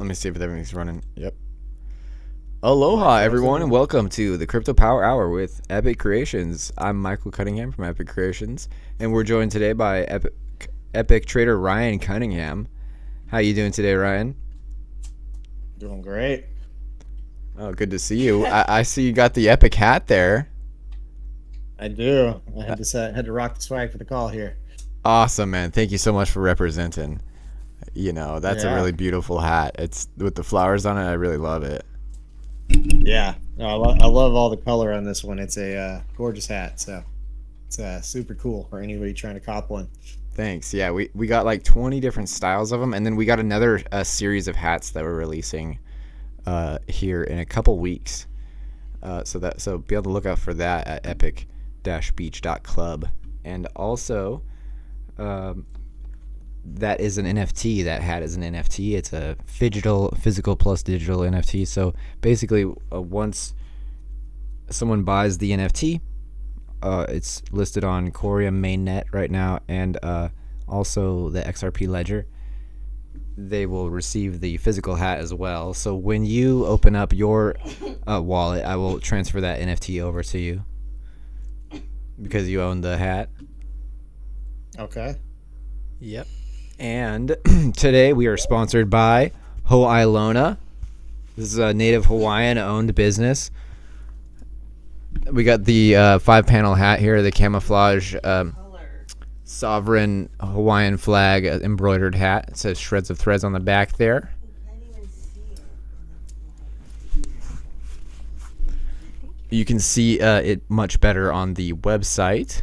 Let me see if everything's running. Yep. Aloha, everyone, and welcome to the Crypto Power Hour with Epic Creations. I'm Michael Cunningham from Epic Creations, and we're joined today by Epic trader Ryan Cunningham. How you doing today, Ryan? Doing great. Oh, good to see you. I see you got the Epic hat there. I do. I had to rock the swag for the call here. Awesome, man. Thank you so much for representing. That's a Yeah. really beautiful hat. It's with the flowers on it. I really love it. Yeah. No, I love all the color on this one. It's a gorgeous hat. So it's super cool for anybody trying to cop one. Thanks. Yeah, we got like 20 different styles of them, and then we got another series of hats that we're releasing here in a couple weeks. So be on the lookout for that at epic-beach.club. And also, that is an NFT. That hat is an NFT. It's a physical plus digital NFT. So basically, once someone buys the NFT, it's listed on Corium mainnet right now, and also the XRP ledger. They will receive the physical hat as well. So when you open up your wallet, I will transfer that NFT over to you because you own the hat. Okay. Yep. And today we are sponsored by Ho'ailona. This is a native Hawaiian-owned business. We got the 5-panel hat here, the camouflage sovereign Hawaiian flag embroidered hat. It says shreds of threads on the back there. You can see it much better on the website.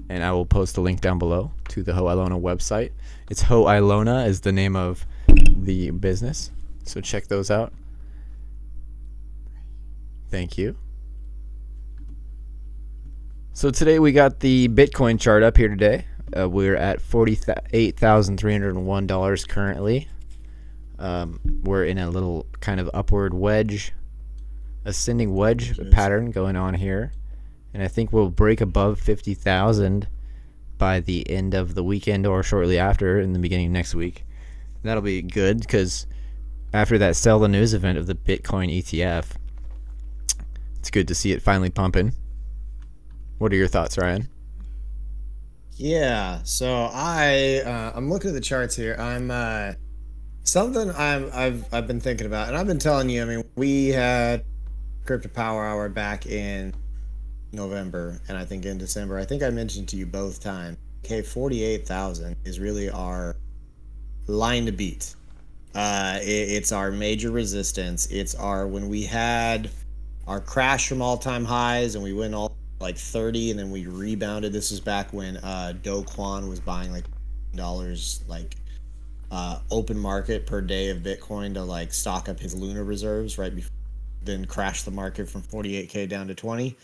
And I will post a link down below to the Ho'ailona website. It's Ho'ailona is the name of the business. So check those out. Thank you. So today we got the Bitcoin chart up here today. We're at $48,301 currently. We're in a little kind of upward wedge, ascending wedge pattern going on here. And I think we'll break above 50,000 by the end of the weekend or shortly after in the beginning of next week. That'll be good because after that sell the news event of the Bitcoin ETF, it's good to see it finally pumping. What are your thoughts, Ryan? Yeah. So I'm looking at the charts here. I've been thinking about, and I've been telling you. I mean, we had Crypto Power Hour back in November, and I think in December. I think I mentioned to you both times. Okay, 48,000 is really our line to beat. It's our major resistance. It's our when we had our crash from all-time highs and we went all like 30 and then we rebounded. This is back when Do Kwon was buying like dollars like open market per day of Bitcoin to like stock up his lunar reserves right before then crash the market from 48K down to 20.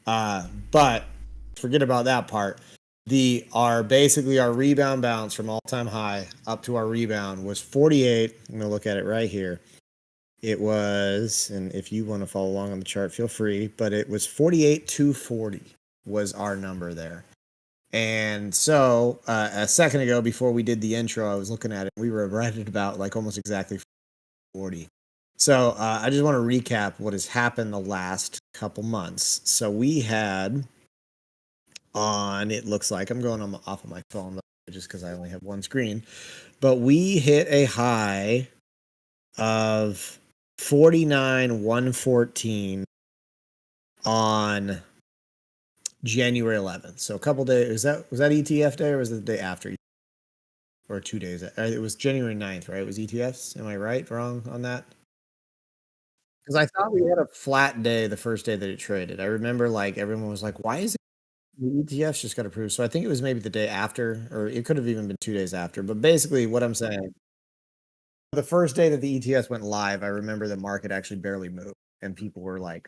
But forget about that part. Our rebound bounce from all-time high up to our rebound was 48. I'm gonna look at it right here. It was, and if you want to follow along on the chart, feel free. But it was 48,240 was our number there. And so a second ago, before we did the intro, I was looking at it. We were right at about like almost exactly 40. So I just want to recap what has happened the last couple months. So we had it looks like I'm going off of my phone just because I only have one screen, but we hit a high of 49,114 on January 11th. So a couple days. Was that ETF day or was it the day after? Or 2 days? It was January 9th, right? It was ETFs. Am I right? Wrong on that? Because I thought we had a flat day the first day that it traded. I remember like everyone was like, "Why is it the ETFs just got approved?" So I think it was maybe the day after, or it could have even been 2 days after. But basically, what I'm saying, the first day that the ETFs went live, I remember the market actually barely moved, and people were like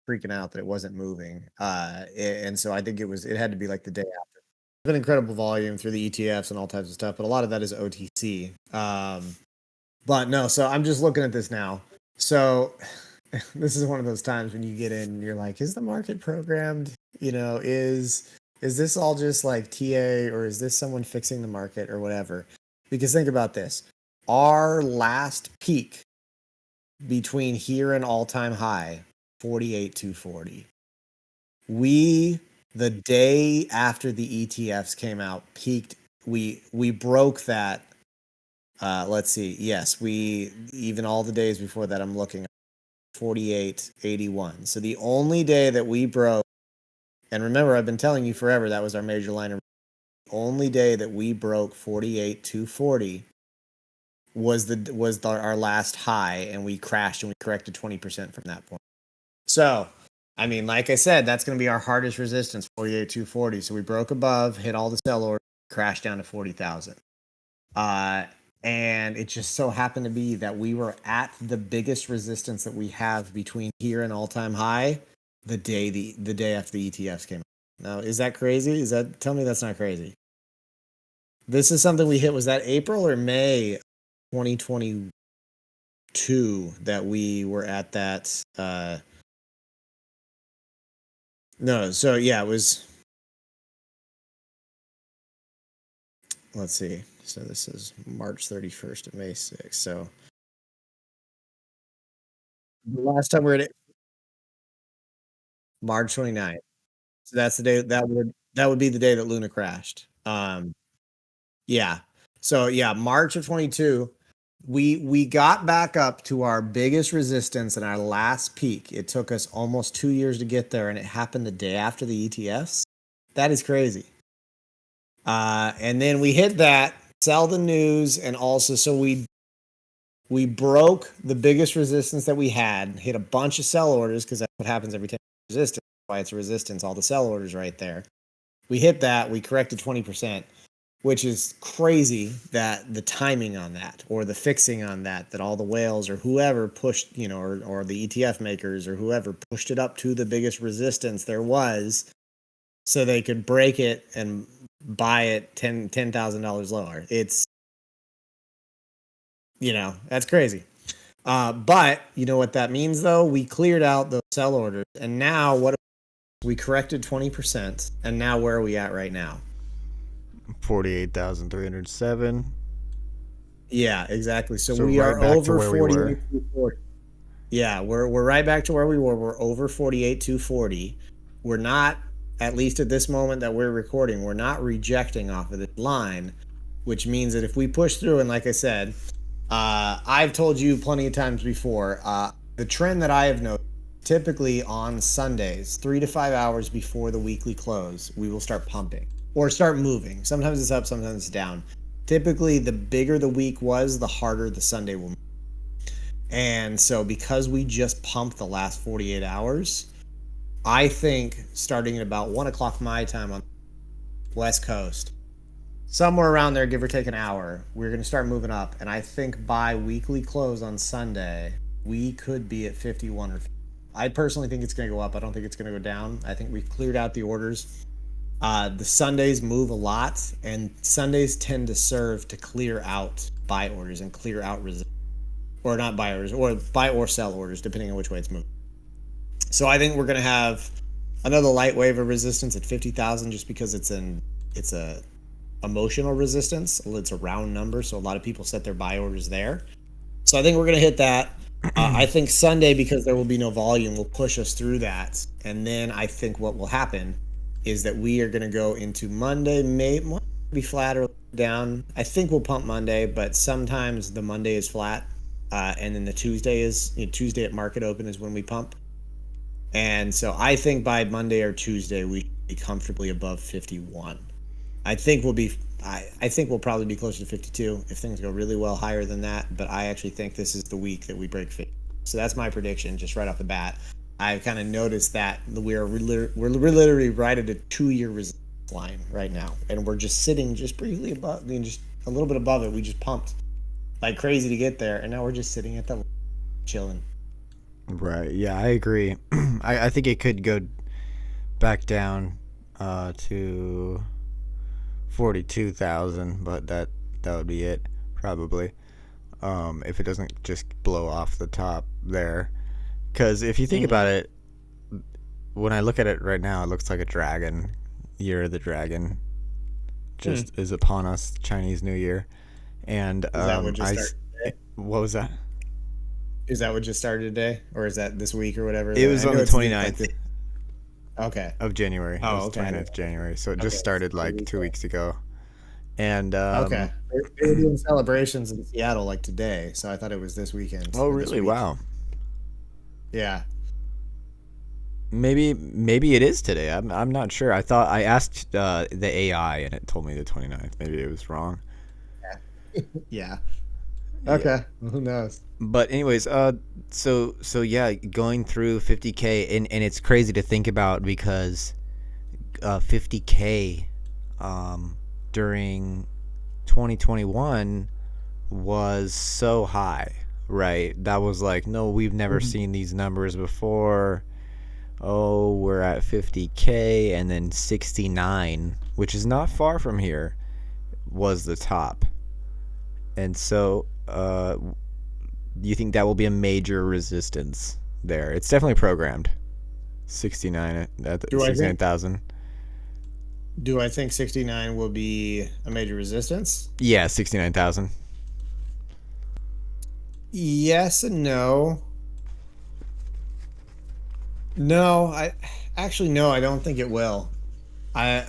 freaking out that it wasn't moving. And so I think it had to be like the day after. It's been incredible volume through the ETFs and all types of stuff, but a lot of that is OTC. But no, so I'm just looking at this now. So this is one of those times when you get in and you're like, is the market programmed? Is this all just like TA or is this someone fixing the market or whatever? Because think about this. our last peak between here and all-time high, 48,240. We, the day after the ETFs came out, peaked. We broke that. Let's see. Yes, we even all the days before that. I'm looking at 48.81. So the only day that we broke, and remember, I've been telling you forever that was our major line of. The only day that we broke 48,240 was our last high, and we crashed and we corrected 20% from that point. So, I mean, like I said, that's going to be our hardest resistance, 48,240. So we broke above, hit all the sell orders, crashed down to 40,000. And it just so happened to be that we were at the biggest resistance that we have between here and all-time high the day after the ETFs came out. Now, is that crazy? Tell me that's not crazy. This is something we hit. Was that April or May 2022 that we were at that? No, so yeah, it was. Let's see. So this is March 31st to May 6th. So the last time we were at March 29th. So that's the day that would be the day that Luna crashed. Yeah. So yeah, March of 22, we got back up to our biggest resistance and our last peak. It took us almost 2 years to get there, and it happened the day after the ETFs. That is crazy. And then we hit that, sell the news, and also so we broke the biggest resistance that we had, hit a bunch of sell orders because that's what happens every time resistance. Why it's a resistance, all the sell orders right there. We hit that, we corrected 20%, which is crazy that the timing on that or the fixing on that all the whales or whoever pushed, or the ETF makers or whoever pushed it up to the biggest resistance there was so they could break it and buy it $10,000 lower. It's, that's crazy. But you know what that means though? We cleared out those sell orders, and now we corrected 20%, and now where are we at right now? 48,307. Yeah, exactly. So right we are back to over where we were. 48,240. Yeah, we're right back to where we were. We're over 48,240. We're not, at least at this moment that we're recording, we're not rejecting off of this line, which means that if we push through, and like I said, I've told you plenty of times before, the trend that I have noticed, typically on Sundays, 3 to 5 hours before the weekly close, we will start pumping or start moving. Sometimes it's up, sometimes it's down. Typically, the bigger the week was, the harder the Sunday will move. And so because we just pumped the last 48 hours, I think starting at about 1 o'clock my time on the West Coast, somewhere around there, give or take an hour, we're going to start moving up. And I think by weekly close on Sunday, we could be at 51 or 50. I personally think it's going to go up. I don't think it's going to go down. I think we've cleared out the orders. The Sundays move a lot, and Sundays tend to serve to clear out buy orders and clear out resistance. Or not buy orders, or buy or sell orders, depending on which way it's moving. So I think we're going to have another light wave of resistance at 50,000 just because it's a emotional resistance. It's a round number, so a lot of people set their buy orders there. So I think we're going to hit that. I think Sunday, because there will be no volume, will push us through that. And then I think what will happen is that we are going to go into Monday, maybe be flat or down. I think we'll pump Monday, but sometimes the Monday is flat. And then the Tuesday is Tuesday at market open is when we pump. And so I think by Monday or Tuesday, we should be comfortably above 51. I think we'll probably be closer to 52 if things go really well higher than that. But I actually think this is the week that we break 50. So that's my prediction just right off the bat. I've kind of noticed that we're literally right at a 2-year resistance line right now. And we're just sitting just briefly above, just a little bit above it. We just pumped like crazy to get there. And now we're just sitting at the chilling. Right. Yeah, I agree. I think it could go back down to 42,000, but that would be it probably. If it doesn't just blow off the top there, because if you think about it, when I look at it right now, it looks like a dragon. Year of the Dragon just is upon us, Chinese New Year, And Is that what just started today? what was that? Is that what just started today, or is that this week or whatever? It was I on know the it's 29th okay. of January. It Oh, was okay. 29th of January. So it just Okay. started like 2 weeks ago. And Okay. They were doing celebrations in Seattle like today, so I thought it was this weekend oh or this really? week. Wow. Yeah. Maybe it is today. I'm not sure. I thought I asked the AI and it told me the 29th. Maybe it was wrong. Yeah. Yeah. Okay. Who knows? But anyways, so yeah, going through 50K, and it's crazy to think about because 50K during 2021 was so high, right? That was like, no, we've never Mhm. seen these numbers before. Oh, we're at 50K, and then 69, which is not far from here, was the top. And so, do you think that will be a major resistance there? It's definitely programmed. 69 at Do I think 69,000. do I think 69 will be a major resistance? Yeah, 69,000. Yes and no. No, I actually no, I don't think it will. I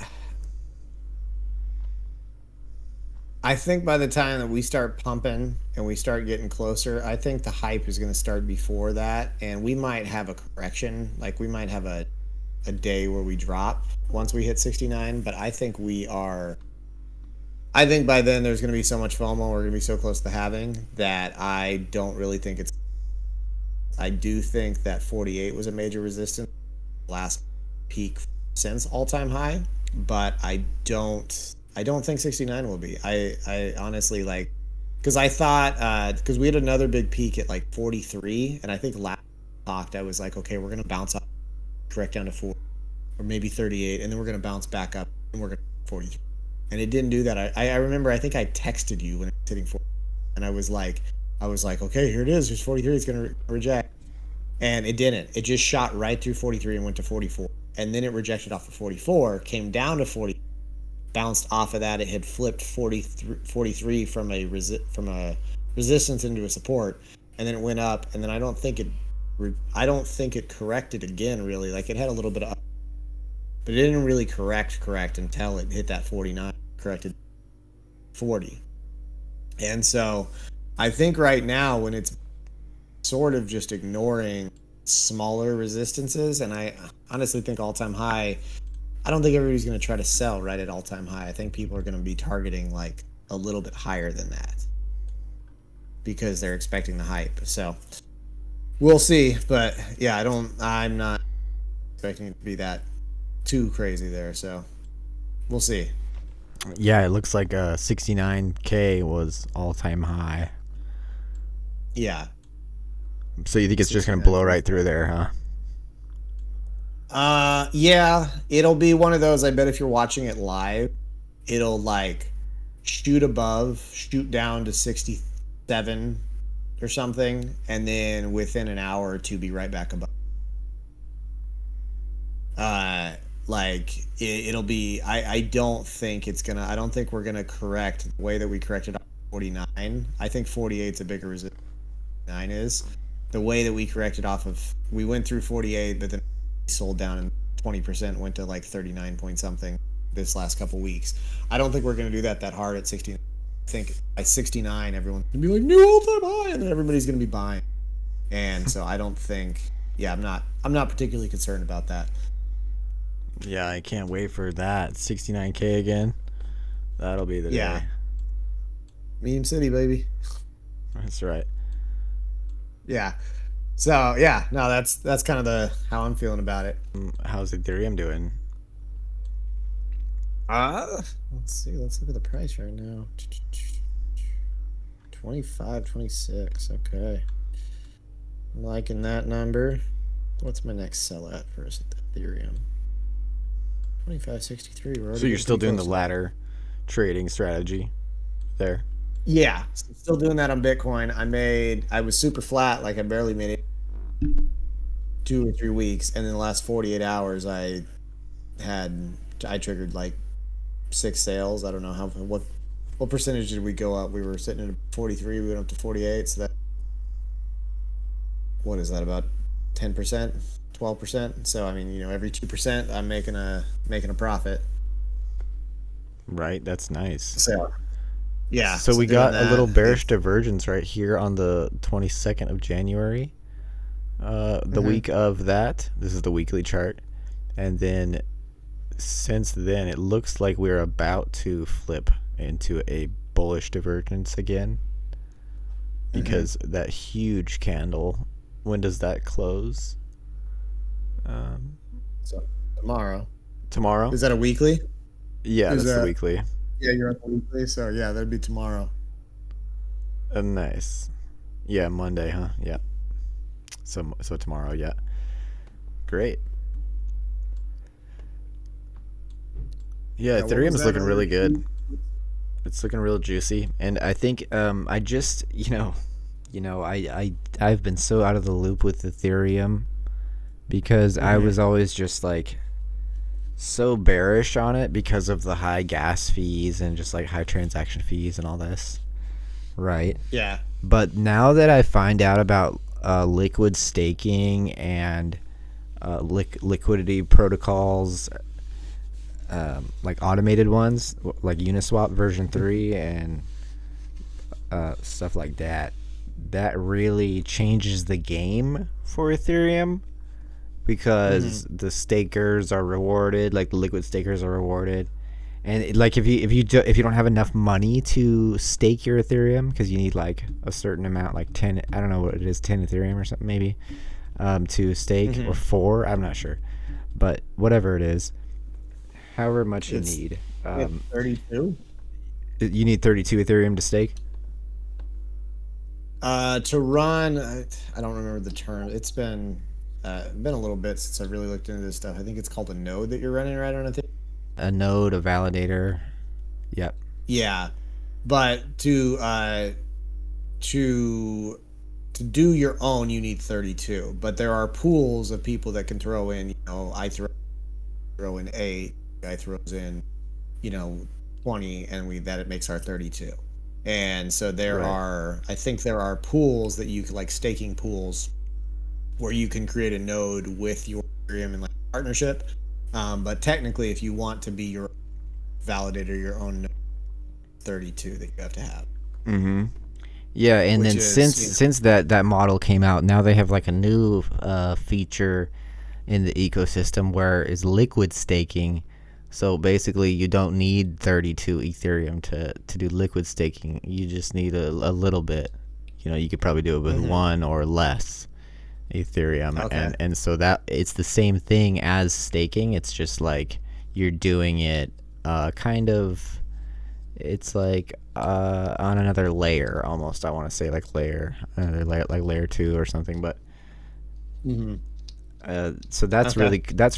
I think by the time that we start pumping and we start getting closer, I think the hype is going to start before that, and we might have a correction. Like we might have a day where we drop once we hit 69, but I think we are. I think by then there's going to be so much FOMO, we're going to be so close to having that I don't really think it's. I do think that 48 was a major resistance, last peak since all-time high, but I don't think 69 will be. I honestly like because I thought because we had another big peak at like 43, and I think last talked I was like, okay, we're gonna bounce up, correct down to 4 or maybe 38, and then we're gonna bounce back up and we're gonna 43. And it didn't do that. I remember I think I texted you when it was hitting 4, and I was like, okay, here it is. Here's 43. It's gonna reject, and it didn't. It just shot right through 43 and went to 44, and then it rejected off of 44, came down to 40, bounced off of that. It had flipped 43 from a resistance into a support, and then it went up, and then I don't think it corrected again really. Like it had a little bit of up, but it didn't really correct until it hit that 49, corrected 40. And so I think right now when it's sort of just ignoring smaller resistances, and I honestly think all-time high, I don't think everybody's going to try to sell right at all-time high. I think people are going to be targeting like a little bit higher than that because they're expecting the hype. So we'll see, but yeah, I'm not expecting it to be that too crazy there. So we'll see. Yeah, it looks like 69K was all time high. Yeah, So you think it's just gonna 69. blow right through there, huh? Yeah, it'll be one of those. I bet if you're watching it live, it'll like shoot down to 67 or something, and then within an hour or two be right back above. Uh, like it'll be. I don't think it's gonna. I don't think we're gonna correct the way that we corrected on 49. I think 48 is a bigger resistance than 9 is. The way that we corrected off of, we went through 48, but then sold down and 20% went to like 39 point something this last couple weeks. I don't think we're going to do that hard at 16. I think by 69 everyone's going to be like new all-time high, and then everybody's going to be buying. And so I don't think, yeah, I'm not particularly concerned about that. Yeah, I can't wait for that 69K again. That'll be the Yeah. day. Meme City, baby. That's right. Yeah. So yeah, no, that's kind of the how I'm feeling about it. How's Ethereum doing? Let's see. Let's look at the price right now. 25, 26. Okay. I'm liking that number. What's my next sell at for Ethereum? 25.63. So you're still doing the ladder trading strategy there? Yeah, still doing that on Bitcoin. I was super flat, like I barely made it 2 or 3 weeks, and in the last 48 hours I triggered like 6 sales. I don't know what what percentage did we go up? We were sitting at 43. We went up to 48. So that, what is that, about 10%, 12%? So I mean, every 2%, I'm making a profit. Right, that's nice. So yeah. So we doing got a little that, bearish divergence right here on the 22nd of January. The week of that, this is the weekly chart, and then since then it looks like we're about to flip into a bullish divergence again, because that huge candle, when does that close? So tomorrow. Tomorrow? Is that a weekly? Yeah, Is that's the that weekly. Yeah, you're at the weekly. So yeah, that'd be tomorrow. Nice. Yeah, Monday, huh? Yeah. So tomorrow, yeah. Great. Yeah, What was Ethereum's that looking really earlier? good. It's looking real juicy, and I think I just I've been so out of the loop with Ethereum because I was always just like so bearish on it because of the high gas fees and just like high transaction fees and all this, right? Yeah. But now that I find out about liquid staking and liquidity protocols, like automated ones like Uniswap version 3 and stuff like that, that really changes the game for Ethereum, because the stakers are rewarded, like the liquid stakers are rewarded. And like if you don't have enough money to stake your Ethereum, because you need like a certain amount, like 10, I don't know what it is, 10 Ethereum or something maybe, to stake, or 4, I'm not sure, but whatever it is, however much you need, 32. you need 32 Ethereum to stake. To run, I don't remember the term. It's been a little bit since I really looked into this stuff. I think it's called a node that you're running right on. I think. A node, a validator. Yep. Yeah, but to do your own, you need 32. But there are pools of people that can throw in. I throw in 8. Guy throws in, 20, and that makes our 32. And so I think there are pools that you could, like staking pools, where you can create a node with your Ethereum in like partnership. But technically, if you want to be your validator, your own node, 32 that you have to have. Yeah, and then since that model came out, now they have like a new feature in the ecosystem where is liquid staking. So basically, you don't need 32 Ethereum to do liquid staking. You just need a little bit. You could probably do it with 1 or less Ethereum. Okay. And so that it's the same thing as staking. It's just like you're doing it kind of, it's like on another layer almost. I want to say like another layer, like layer 2 or something. But so that's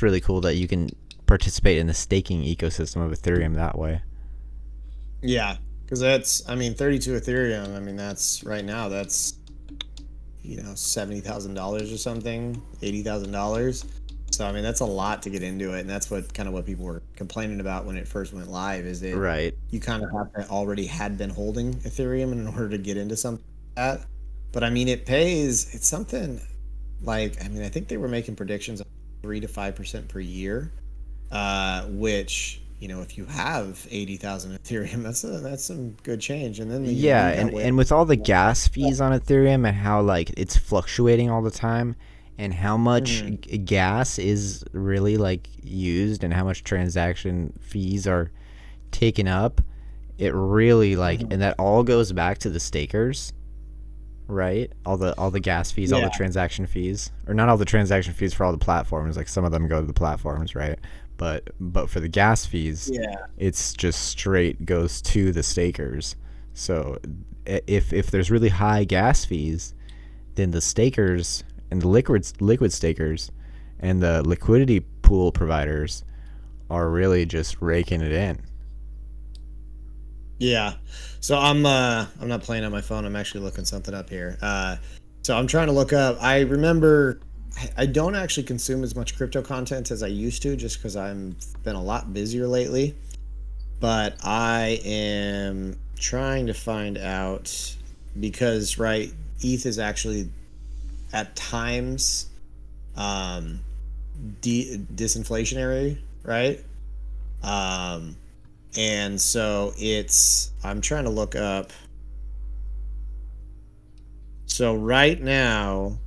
really cool that you can participate in the staking ecosystem of Ethereum that way. Yeah, because 32 Ethereum. That's right now. That's $70,000 or something, $80,000. So that's a lot to get into it, and that's what people were complaining about when it first went live. Is that you kind of have to already had been holding Ethereum in order to get into something like that. But it pays. It's something like I think they were making predictions of 3 to 5% per year. Which if you have 80,000 Ethereum, that's some good change. And then and with all the gas fees on Ethereum and how like it's fluctuating all the time, and how much gas is really like used, and how much transaction fees are taken up, it really like, and that all goes back to the stakers, right? All the gas fees, all the transaction fees, or not all the transaction fees for all the platforms. Like some of them go to the platforms, right? But for the gas fees, it's just straight goes to the stakers. So if there's really high gas fees, then the stakers and the liquid stakers and the liquidity pool providers are really just raking it in. Yeah. So I'm not playing on my phone. I'm actually looking something up here. So I'm trying to look up. I remember I don't actually consume as much crypto content as I used to, just because I've been a lot busier lately. But I am trying to find out because ETH is actually at times disinflationary, right? And so I'm trying to look up. So right now,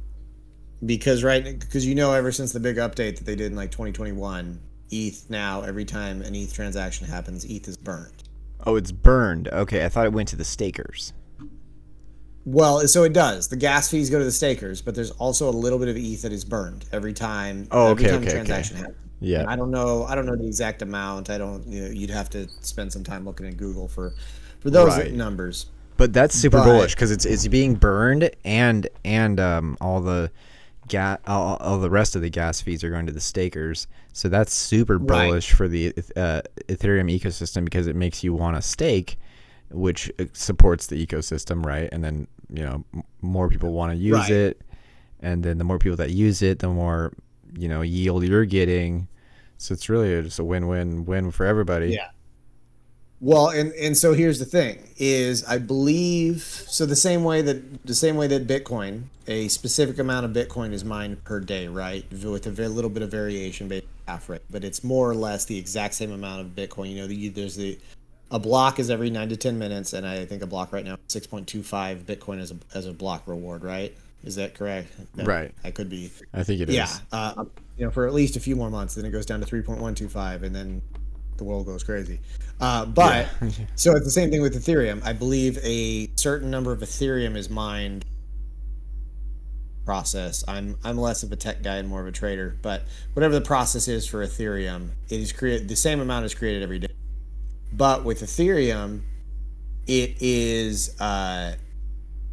because ever since the big update that they did in like 2021, ETH now, every time an ETH transaction happens, ETH is burned. Oh, it's burned. Okay, I thought it went to the stakers. Well, so it does. The gas fees go to the stakers, but there's also a little bit of ETH that is burned every time. Oh, every okay, time okay, a transaction okay. happens. Yeah. And I don't know the exact amount. I don't. You'd have to spend some time looking at Google for those Right. numbers. But that's super But- bullish because it's being burned and all the all the rest of the gas fees are going to the stakers. So that's super Right. bullish for the Ethereum ecosystem because it makes you want to stake, which supports the ecosystem, right? And then more people want to use Right. it, and then the more people that use it, the more yield you're getting. So it's really just a win-win-win for everybody. Yeah. Well, and so here's the thing: is I believe so the same way that Bitcoin, a specific amount of Bitcoin is mined per day, right? With a very little bit of variation based on half rate, but it's more or less the exact same amount of Bitcoin. A block is every 9 to 10 minutes, and I think a block right now is 6.25 Bitcoin as a block reward, right? Is that correct? No, Right. I could be. I think it is. Yeah. For at least a few more months, then it goes down to 3.125, and then the world goes crazy. But Yeah. so it's the same thing with Ethereum. I believe a certain number of Ethereum is mined process. I'm less of a tech guy and more of a trader, but whatever the process is for Ethereum, it is created the same amount is created every day. But with Ethereum, it is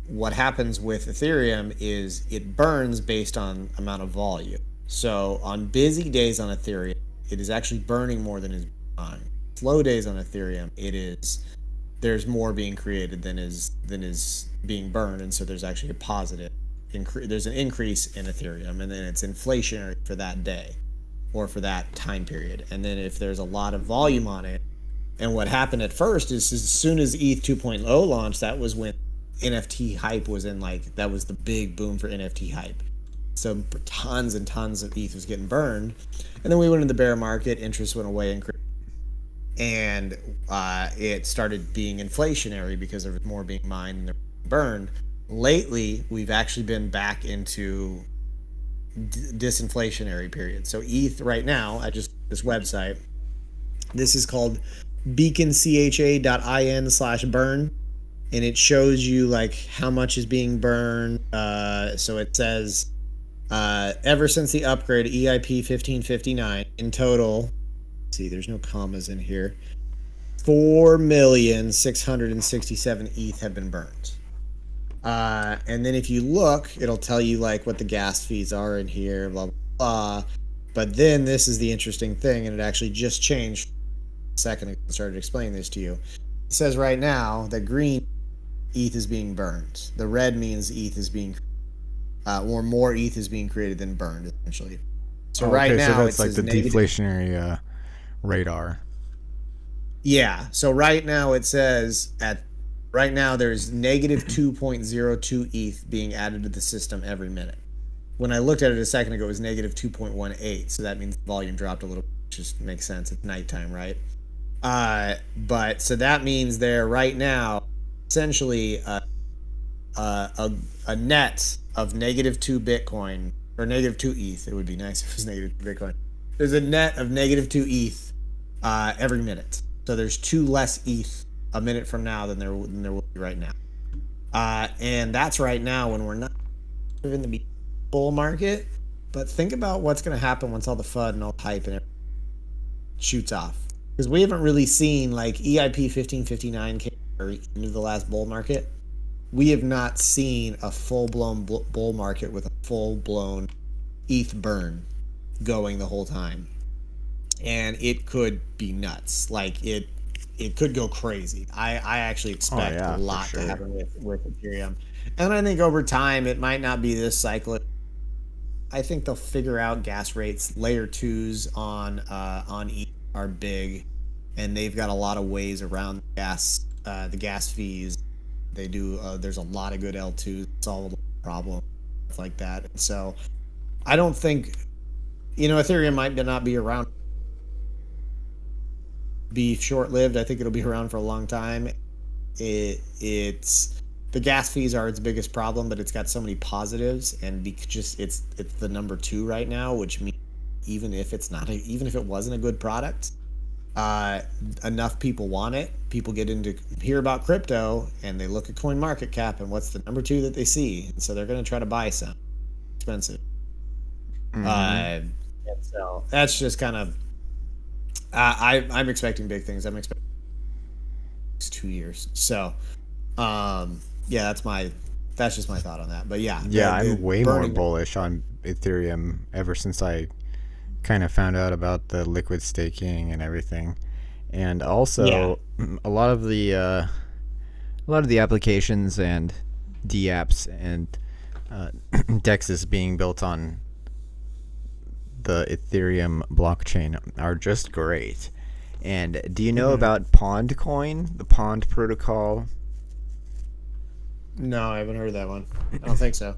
what happens with Ethereum is it burns based on amount of volume. So on busy days on Ethereum, it is actually burning more than is on slow days on Ethereum. There's more being created than is being burned, and so there's actually a positive. There's an increase in Ethereum, and then it's inflationary for that day or for that time period. And then if there's a lot of volume on it, and what happened at first is as soon as ETH 2.0 launched, that was when NFT hype was that was the big boom for NFT hype. So tons and tons of ETH was getting burned, and then we went into the bear market. Interest went away, and it started being inflationary because there was more being mined and burned. Lately, we've actually been back into disinflationary period. So ETH right now, this website. This is called beaconcha.in/burn. And it shows you how much is being burned. So it says ever since the upgrade EIP 1559 in total, see there's no commas in here, 4,667,000 ETH have been burned. And then if you look, it'll tell you what the gas fees are in here, blah blah blah. But then this is the interesting thing, and it actually just changed a second ago. I started explaining this to you. It says right now that green ETH is being burned. The red means ETH is being, or more ETH is being created than burned, essentially. So right now, so that's it's the deflationary radar. Yeah. So right now it says right now there's negative 2.02 ETH being added to the system every minute. When I looked at it a second ago, it was negative 2.18. So that means the volume dropped a little. Just makes sense. It's nighttime, right? But so that means there right now, essentially a net of negative 2 Bitcoin or negative 2 ETH. It would be nice if it was negative 2 Bitcoin. There's a net of negative 2 ETH every minute. So there's 2 less ETH a minute from now than there will be right now. And that's right now when we're not in the bull market. But think about what's going to happen once all the FUD and all the hype and everything shoots off. Because we haven't really seen EIP 1559 came into the last bull market. We have not seen a full-blown bull market with a full-blown ETH burn going the whole time. And it could be nuts. It could go crazy. I actually expect a lot to happen with Ethereum. And I think over time, it might not be this cycle. I think they'll figure out gas rates. Layer 2s on ETH are big, and they've got a lot of ways around gas the gas fees. They do. There's a lot of good L2s solve problem, stuff like that. And so I don't think Ethereum might not be around, be short lived. I think it'll be around for a long time. It's the gas fees are its biggest problem, but it's got so many positives, and it's the number 2 right now, which means even if it wasn't a good product, enough people want it. People hear about crypto and they look at coin market cap and what's the number 2 that they see, and so they're going to try to buy some. Expensive. And so that's just kind of I'm expecting big things. I'm expecting 2 years. So yeah, that's just my thought on that. But yeah, I'm way more bullish on Ethereum ever since I kind of found out about the liquid staking and everything, and also a lot of the applications and dApps and dexes being built on the Ethereum blockchain are just great. And do you know about Pond Coin, the Pond protocol? No, I haven't heard of that one. I don't think so.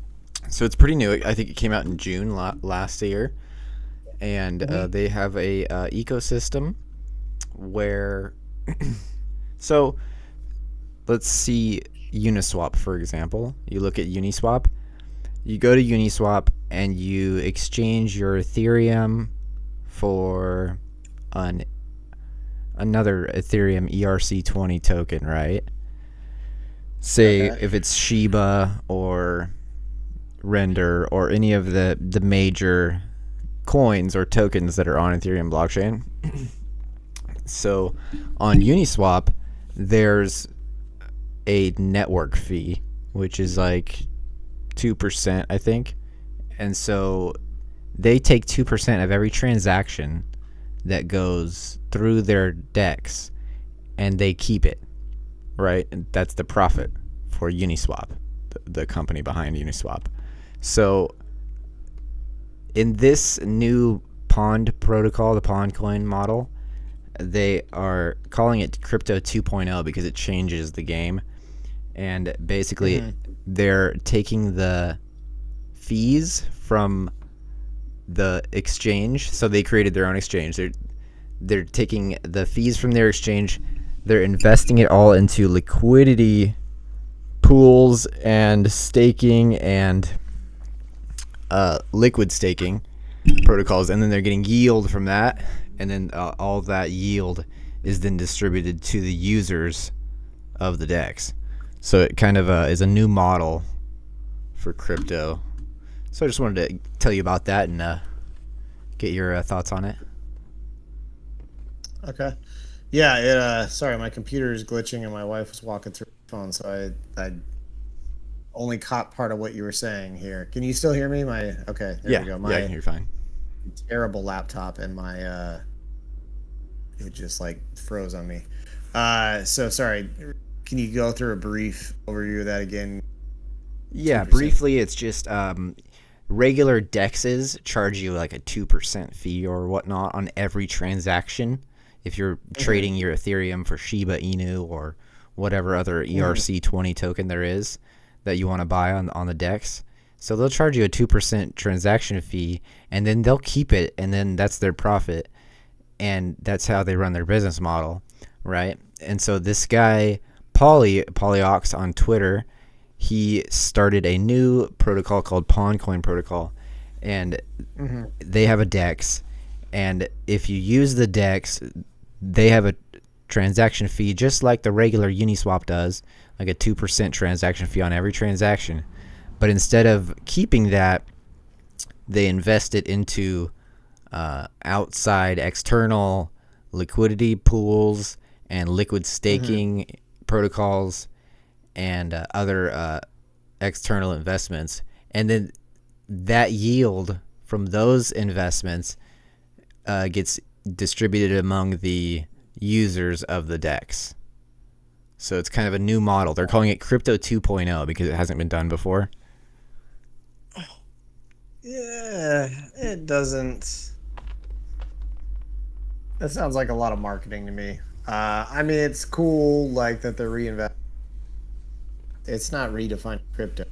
So it's pretty new. I think it came out in June last year, and they have a ecosystem where so let's see Uniswap, for example. You look at Uniswap, you go to Uniswap and you exchange your Ethereum for another Ethereum ERC20 token, right? Say if it's Shiba or Render or any of the major coins or tokens that are on Ethereum blockchain. So on Uniswap, there's a network fee, which is like 2%, I think. And so they take 2% of every transaction that goes through their DEX and they keep it, right? And that's the profit for Uniswap, the company behind Uniswap. So in this new Pond protocol, the Pond coin model, they are calling it Crypto 2.0 because it changes the game. And basically, they're taking the fees from the exchange. So they created their own exchange. They're taking the fees from their exchange. They're investing it all into liquidity pools and staking and liquid staking protocols, and then they're getting yield from that, and then all of that yield is then distributed to the users of the DEX. So it kind of is a new model for crypto. So I just wanted to tell you about that and get your thoughts on it. Okay. Yeah, sorry, my computer is glitching and my wife was walking through the phone, so I only caught part of what you were saying here. Can you still hear me? Okay, there we go. Yeah, I can hear you fine. Terrible laptop and my it just like froze on me. So sorry. Can you go through a brief overview of that again? Yeah, 2%. Briefly, it's just regular DEXs charge you like a 2% fee or whatnot on every transaction if you're trading your Ethereum for Shiba Inu or whatever other ERC20 token there is that you want to buy on the DEX. So they'll charge you a 2% transaction fee, and then they'll keep it, and then that's their profit, and that's how they run their business model, right? And so this guy, Polyox on Twitter, he started a new protocol called Pondcoin Protocol, and they have a DEX, and if you use the DEX, they have a transaction fee just like the regular Uniswap does, like a 2% transaction fee on every transaction. But instead of keeping that, they invest it into outside external liquidity pools and liquid staking protocols and other external investments. And then that yield from those investments gets distributed among the users of the DEX. So it's kind of a new model. They're calling it Crypto 2.0 because it hasn't been done before. Yeah, it doesn't. That sounds like a lot of marketing to me. I mean, it's cool like that they're reinvest. It's not redefining crypto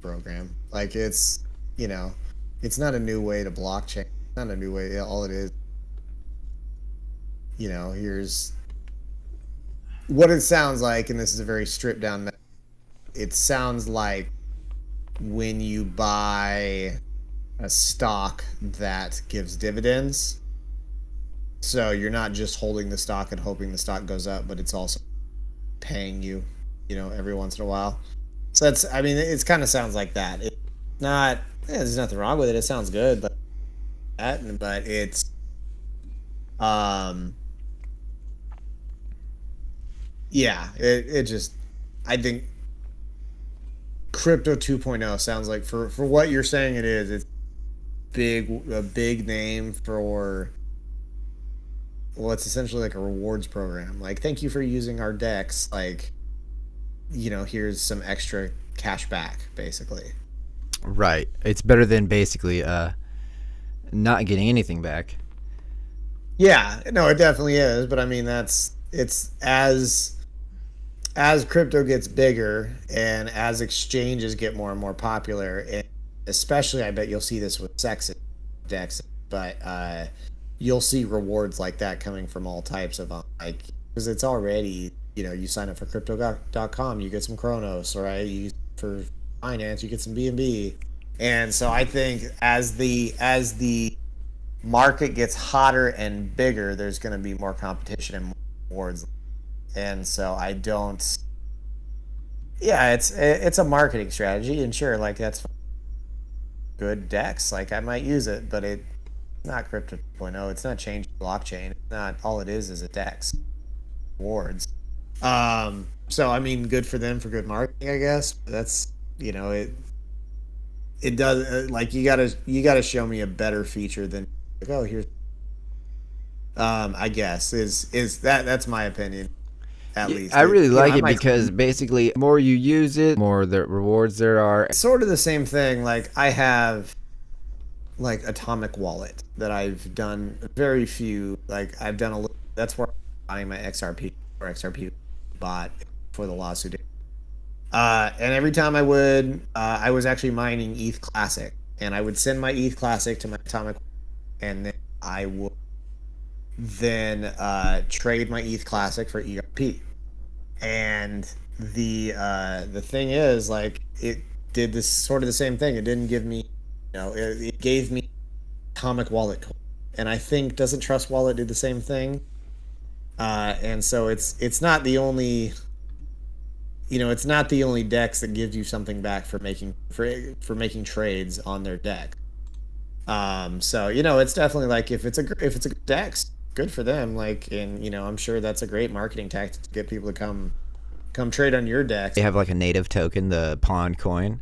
program. Like it's, you know, it's not a new way to blockchain. It's not a new way. All it is, here's what it sounds like, and this is a very stripped down. It sounds like when you buy a stock that gives dividends. So you're not just holding the stock and hoping the stock goes up, but it's also paying you, every once in a while. So that's, I mean, it's kind of sounds like that. It's not, there's nothing wrong with it. It sounds good, but it's, yeah, it just, I think crypto 2.0 sounds like for what you're saying it's a big name for, well, it's essentially like a rewards program. Like, thank you for using our decks. Like, here's some extra cash back, basically. Right. It's better than basically not getting anything back. Yeah, no, it definitely is. But I mean, it's as crypto gets bigger and as exchanges get more and more popular, and especially I bet you'll see this with sex decks, but you'll see rewards like that coming from all types of like, because it's already, you sign up for crypto.com, you get some Chronos, right? You for finance, you get some BNB. And so I think as the market gets hotter and bigger, there's going to be more competition and more rewards. And so I don't, yeah, it's a marketing strategy, and sure, like that's good decks, like I might use it, but it's not crypto 2.0. It's not changing blockchain. It's not, all it is a dex rewards. So I mean, good for them for good marketing, I guess. That's, it does, like, you gotta show me a better feature than like, oh, here's, I guess is that's my opinion, at Yeah, least. I really like I it might, because basically, the more you use it, more the rewards there are. sort of the same thing. Like, I have like Atomic Wallet that I've done very few. Like, I've done a little. That's where I'm buying my XRP or XRP bought for the lawsuit. And every time I was actually mining ETH Classic, and I would send my ETH Classic to my Atomic, and then I would then trade my ETH Classic for ERP. And the thing is, like, it did this sort of the same thing. It didn't give me, it gave me Atomic Wallet coin, and I think doesn't Trust Wallet do the same thing? And so it's not the only, it's not the only dex that gives you something back for making trades on their deck. So it's definitely like, if it's a good dex, good for them. Like, and I'm sure that's a great marketing tactic to get people to come trade on your deck. They have like a native token, the Pond coin.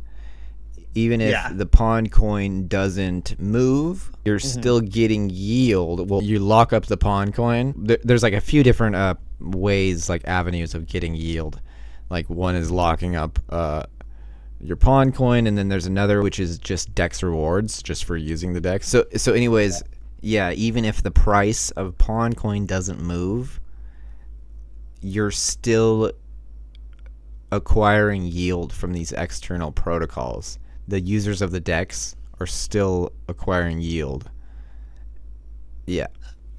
Even if Yeah. the Pond coin doesn't move, you're still getting yield. Well, you lock up the Pond coin. There's like a few different ways, like avenues of getting yield. Like, one is locking up your Pond coin, and then there's another which is just Dex rewards, just for using the Dex. So anyways, yeah, even if the price of Pond coin doesn't move, you're still acquiring yield from these external protocols. The users of the DEX are still acquiring yield. Yeah.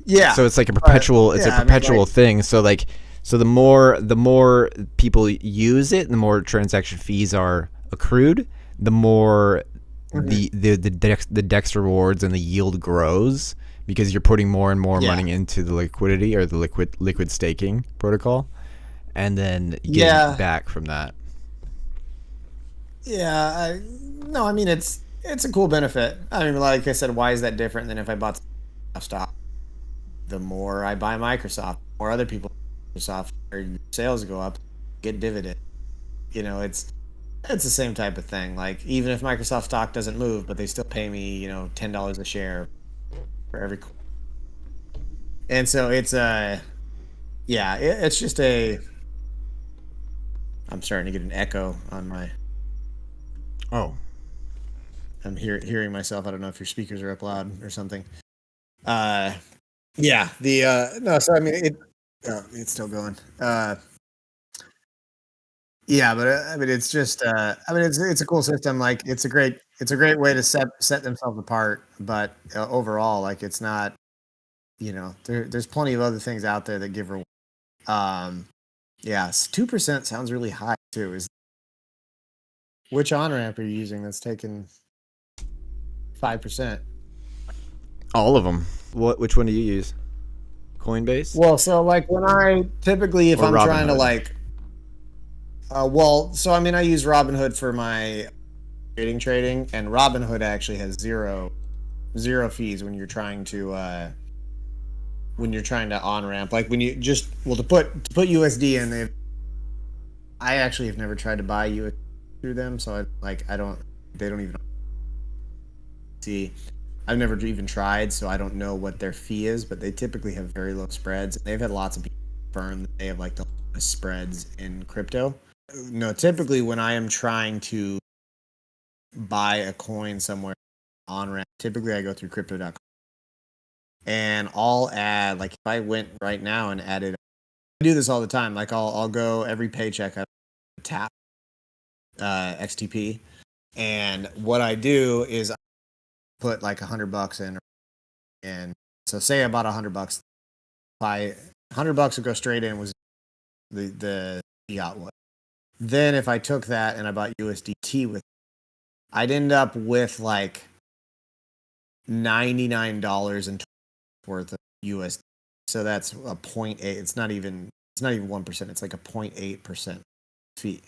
Yeah. So it's like a perpetual. It's a perpetual thing. So like, so the more people use it, the more transaction fees are accrued. The more the DEX rewards and the yield grows, because you're putting more and more money into the liquidity, or the liquid staking protocol, and then getting back from that. Yeah, no, I mean, it's a cool benefit. I mean, like I said, why is that different than if I bought stock? The more I buy Microsoft, the more other people Microsoft, or sales go up, get dividend. It's the same type of thing. Like, even if Microsoft stock doesn't move, but they still pay me, $10 a share for every. And so it's yeah, it's just a. I'm starting to get an echo on my. Oh, I'm hearing myself. I don't know if your speakers are up loud or something. Yeah. The no. So I mean, it's still going. Yeah, but I mean, it's just. I mean, it's a cool system. Like, it's a great way to set themselves apart. But overall, like, it's not. There's plenty of other things out there that give reward. Um, yeah, 2% sounds really high too. Which on ramp are you using that's taking 5%? All of them. Which one do you use? Coinbase Well, so like when I typically, if or I'm trying to Robinhood? like, so I mean, I use Robinhood for my trading, and Robinhood actually has zero fees when you're trying to on ramp. Like when you just to put USD in, I actually have never tried to buy USD through them, so I don't they don't even see. I've never even tried, so I don't know what their fee is, but they typically have very low spreads. They've had lots of people confirm that they have like the lowest spreads in crypto. No, typically when I am trying to buy a coin somewhere on ramp, typically I go through crypto.com. And I'll add, like, if I went right now and added, I do this all the time. Like, I'll go every paycheck, I tap XTP, and what I do is I put like $100 in, and so say I bought $100, by $100 would go straight in was the fiat one. Then if I took that and I bought USDT with, I'd end up with like $99 and worth of USD. So that's a 0.8. It's not even 1%. It's like a 0.8% fee.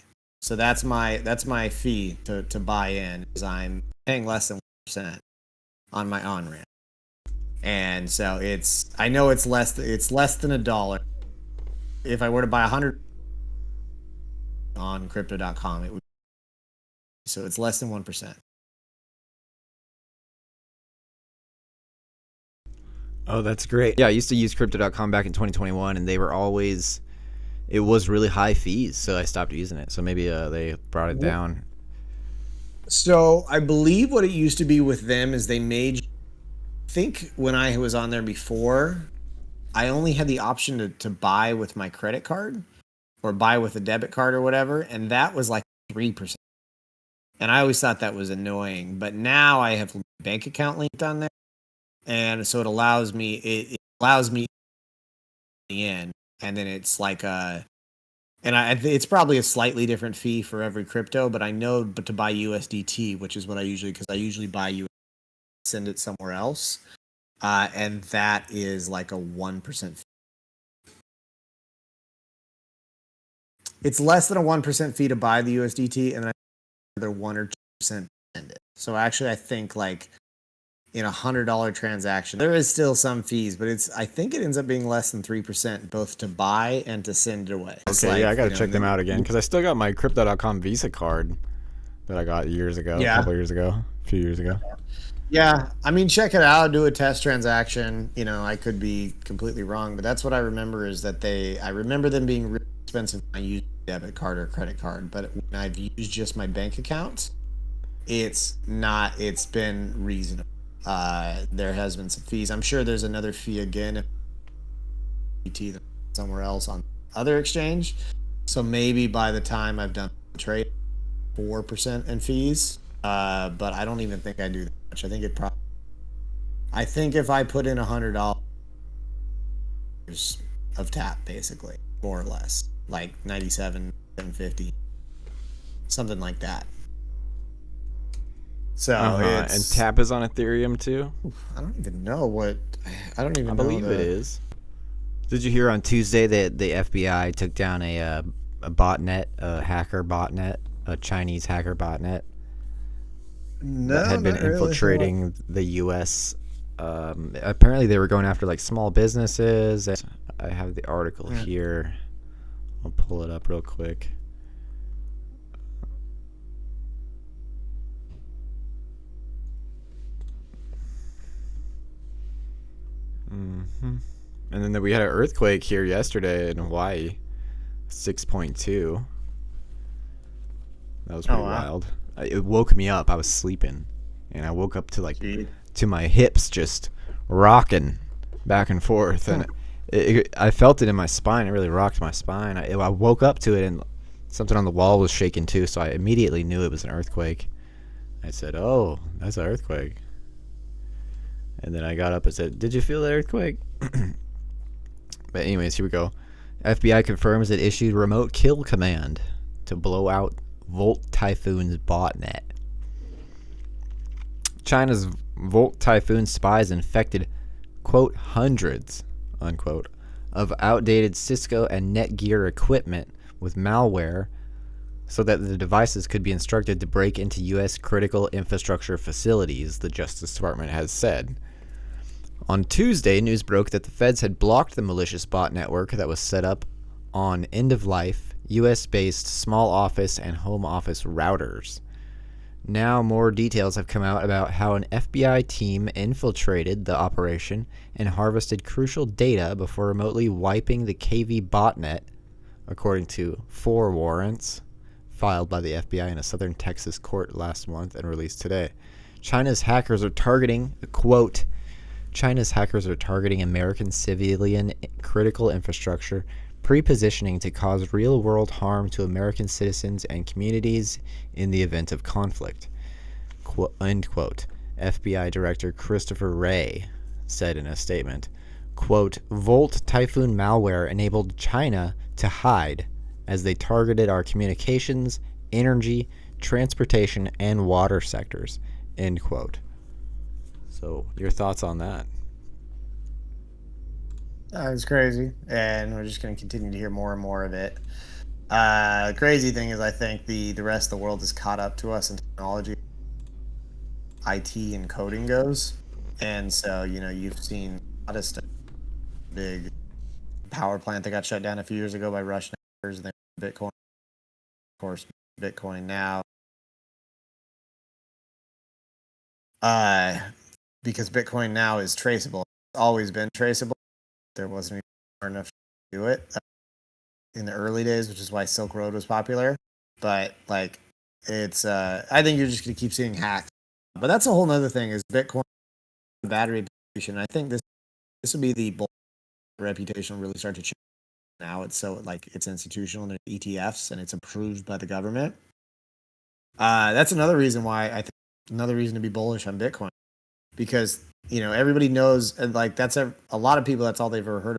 So that's my fee to buy in, is I'm paying less than 1% on my on ramp. And so I know it's less than $1. If I were to buy 100 on crypto.com, it would, so it's less than 1%. Oh, that's great. Yeah, I used to use crypto.com back in 2021, and it was really high fees, so I stopped using it. So maybe they brought it down. So I believe what it used to be with them is they made, I think when I was on there before, I only had the option to buy with my credit card or buy with a debit card or whatever, and that was like 3%. And I always thought that was annoying, but now I have a bank account linked on there, and so it allows me in, and then it's like it's probably a slightly different fee for every crypto, but I know, but to buy USDT, which is what because I usually buy USDT, send it somewhere else, and that is like a 1% fee. It's less than a 1% fee to buy the USDT, and then another 1 or 2% send it. So actually, I think like in $100 transaction, there is still some fees, but I think it ends up being less than 3%, both to buy and to send it away. Okay, yeah, I gotta check them out again, because I still got my crypto.com Visa card that I got years ago, a couple years ago, a few years ago. Yeah, I mean, check it out, do a test transaction. I could be completely wrong, but that's what I remember, is that I remember them being really expensive when I used debit card or credit card, but when I've used just my bank account, it's been reasonable. There has been some fees. I'm sure there's another fee again if somewhere else on other exchange. So maybe by the time I've done the trade, 4% in fees. But I don't even think I do that much. I think if I put in $100 of tap, basically, more or less, like 97.50, something like that. So and tap is on Ethereum too. I don't even know what. I don't even I know. believe it is. Did you hear on Tuesday that the FBI took down a botnet, a hacker botnet, a Chinese hacker botnet that had been infiltrating the U.S. Apparently, they were going after like small businesses. I have the article here. I'll pull it up real quick. And then we had an earthquake here yesterday in Hawaii, 6.2. That was pretty wild. It woke me up. I was sleeping, and I woke up to to my hips just rocking. back and forth, and I felt it in my spine. It really rocked my spine. I woke up to it, and something on the wall was shaking too, so I immediately knew it was an earthquake. I said, "Oh, that's an earthquake." And then I got up and said, "Did you feel that earthquake?" But anyways, here we go. FBI confirms it issued remote kill command to blow out Volt Typhoon's botnet. China's Volt Typhoon spies infected, quote, hundreds, unquote, of outdated Cisco and Netgear equipment with malware so that the devices could be instructed to break into U.S. critical infrastructure facilities, the Justice Department has said. On Tuesday, news broke that the feds had blocked the malicious bot network that was set up on end-of-life, U.S.-based small office and home office routers. Now more details have come out about how an FBI team infiltrated the operation and harvested crucial data before remotely wiping the KV botnet, according to 4 warrants filed by the FBI in a southern Texas court last month and released today. China's hackers are targeting, quote, China's hackers are targeting American civilian critical infrastructure, pre-positioning to cause real-world harm to American citizens and communities in the event of conflict. End quote. FBI Director Christopher Wray said in a statement, quote, Volt Typhoon malware enabled China to hide as they targeted our communications, energy, transportation, and water sectors, end quote. So, your thoughts on that? It's crazy, and we're just going to continue to hear more and more of it. The crazy thing is, I think the rest of the world is caught up to us in technology, IT, and coding goes, and so you've seen a lot of stuff. Big power plant that got shut down a few years ago by Russian hackers, and then Bitcoin, of course, Bitcoin now. Because Bitcoin now is traceable. It's always been traceable. There wasn't even hard enough to do it in the early days, which is why Silk Road was popular. But like, it's I think you're just gonna keep seeing hacks. But that's a whole nother thing. Is Bitcoin battery reputation? I think this will be the reputation will really start to change. Now it's so like it's institutional and ETFs and it's approved by the government. That's another reason why I think another reason to be bullish on Bitcoin, because everybody knows, and like that's a lot of people, that's all they've ever heard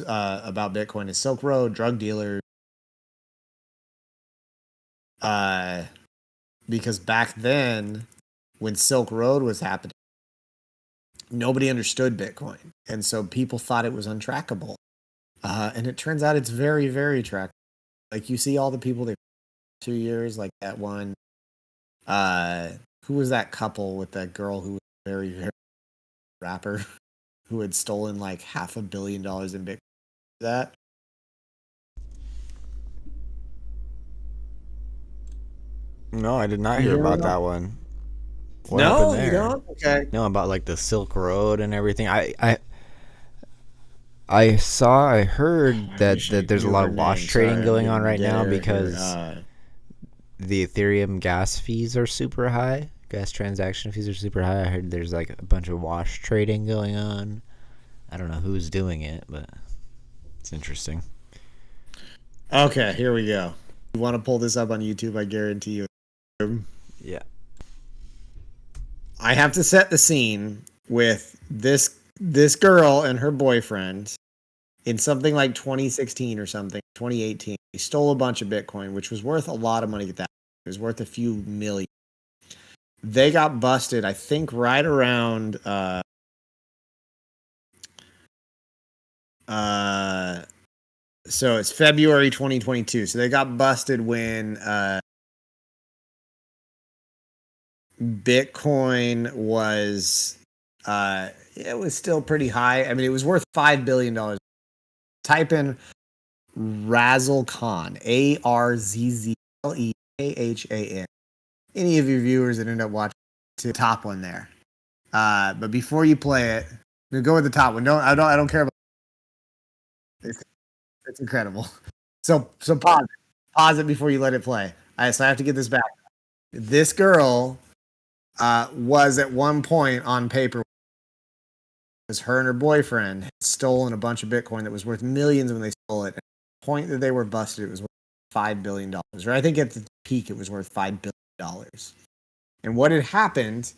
about Bitcoin is Silk Road, drug dealers. Because back then, when Silk Road was happening, nobody understood Bitcoin, and so people thought it was untrackable. And it turns out it's very, very trackable. Like you see all the people they 2 years, like that one. Who was that couple with that girl who was very, very rapper who had stolen like $500 million in Bitcoin? That. No, I did not hear about that one. What happened No, there? you don't? Okay. No, about like the Silk Road and everything. I heard that there's a lot of wash trading going on right now because the Ethereum gas fees are super high. Gas transaction fees are super high. I heard there's like a bunch of wash trading going on. I don't know who's doing it, but it's interesting. Okay, here we go. You want to pull this up on YouTube? I guarantee you. Yeah. I have to set the scene with this girl and her boyfriend in something like 2016 or something, 2018. They stole a bunch of Bitcoin, which was worth a lot of money at that. It was worth a few million. They got busted, I think, right around so it's February 2022. So they got busted when Bitcoin was it was still pretty high. I mean, it was worth $5 billion. Type in Razzlekahn, Arzlekahn. Any of your viewers that end up watching the top one there. But before you play it, go with the top one. I don't care about it's incredible. So pause it before you let it play. So I have to get this back. This girl was at one point on paper because her and her boyfriend had stolen a bunch of Bitcoin that was worth millions when they stole it. At the point that they were busted, it was worth $5 billion. Or I think at the peak, it was worth $5 billion. And what had happened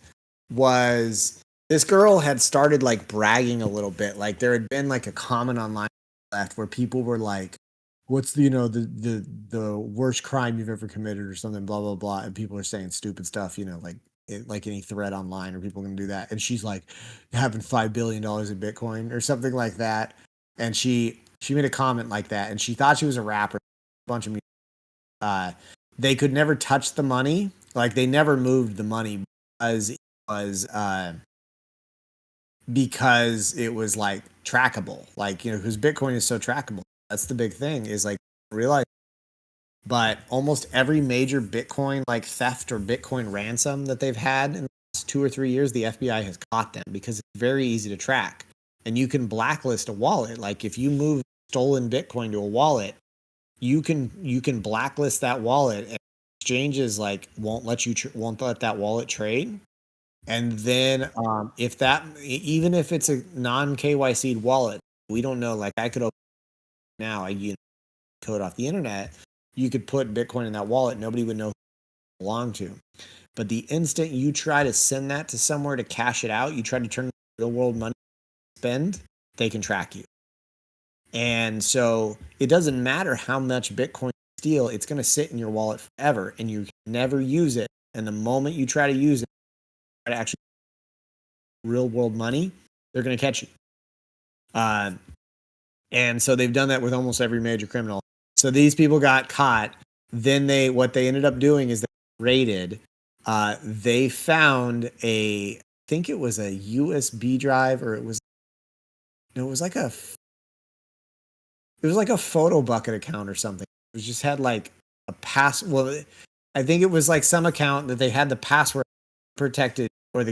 was this girl had started like bragging a little bit. Like there had been like a comment online left where people were like, what's the, the worst crime you've ever committed or something, blah, blah, blah. And people are saying stupid stuff, like any thread online or people can do that. And she's like having $5 billion in Bitcoin or something like that. And she made a comment like that. And she thought she was a rapper, a bunch of music. They could never touch the money. Like they never moved the money because it was like trackable, like, because Bitcoin is so trackable. That's the big thing is like realize, but almost every major Bitcoin like theft or Bitcoin ransom that they've had in the last 2 or 3 years, the FBI has caught them because it's very easy to track and you can blacklist a wallet. Like if you move stolen Bitcoin to a wallet, you can blacklist that wallet and exchanges like won't let that wallet trade. And then even if it's a non-KYC'd wallet, we don't know, like I could open now, code off the internet, you could put Bitcoin in that wallet, nobody would know who it belonged to. But the instant you try to send that to somewhere to cash it out, you try to turn real world money to spend, they can track you. And so it doesn't matter how much Bitcoin you steal, it's going to sit in your wallet forever and you can never use it. And the moment you try to use it, try to actually real world money, they're going to catch you. And so they've done that with almost every major criminal. So these people got caught. Then what they ended up doing is they raided. They found I think it was a USB drive, or it was like a photo bucket account or something. It just had like a I think it was like some account that they had the password protected, or